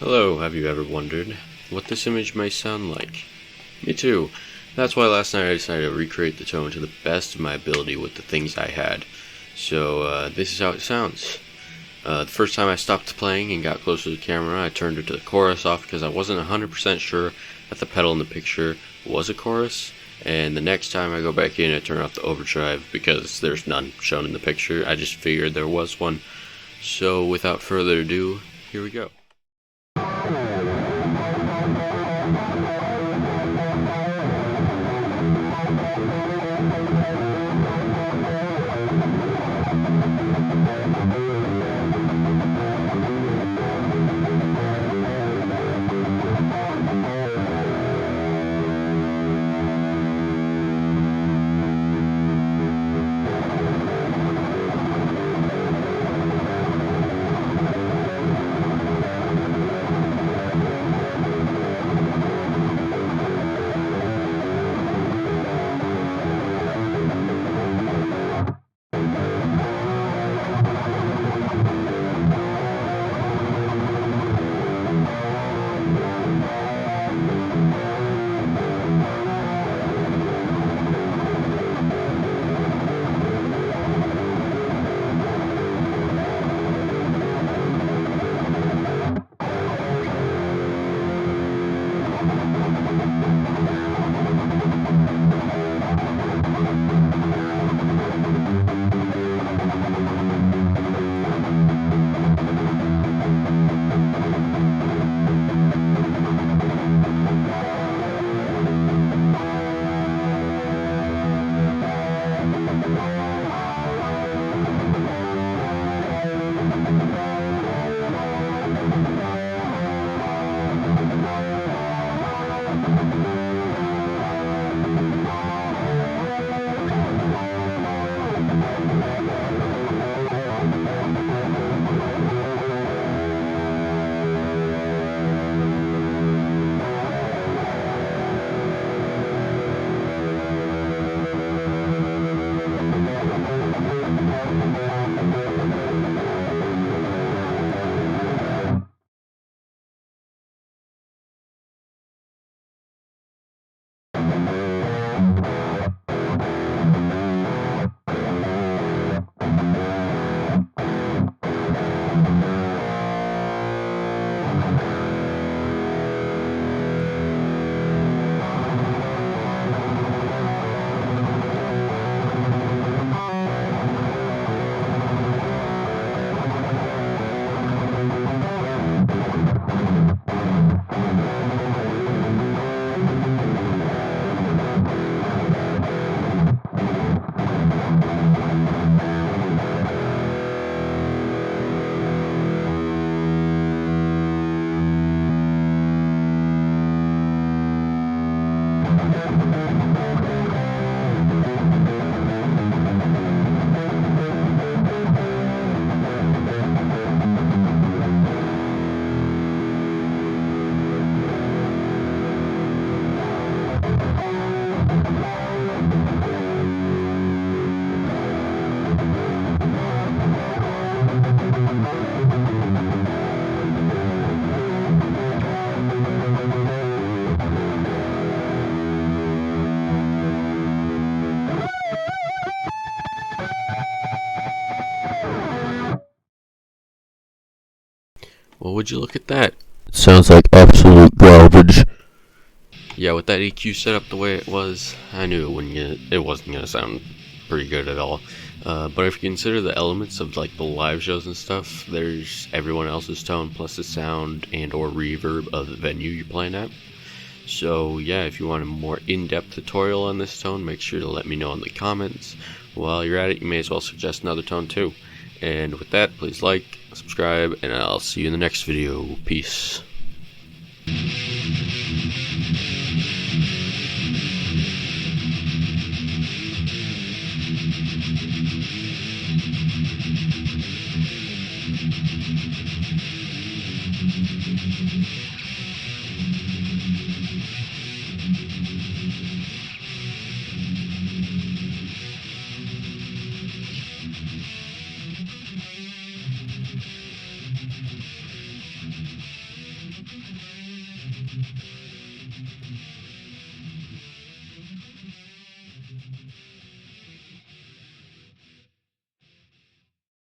Hello, have you ever wondered what this image may sound like? Me too. That's why last night I decided to recreate the tone to the best of my ability with the things I had. So, this is how it sounds. The first time I stopped playing and got closer to the camera, I turned the chorus off because I wasn't 100% sure that the pedal in the picture was a chorus. And the next time I go back in, I turn off the overdrive because there's none shown in the picture. I just figured there was one. So, without further ado, here we go. Well, would you look at that? It sounds like absolute garbage. Yeah, with that EQ set up the way it was, I knew it wasn't gonna sound pretty good at all. But if you consider the elements of like the live shows and stuff, there's everyone else's tone plus the sound and or reverb of the venue you're playing at. So yeah, if you want a more in-depth tutorial on this tone, make sure to let me know in the comments. While you're at it, you may as well suggest another tone too. And with that, please like, subscribe, and I'll see you in the next video. Peace.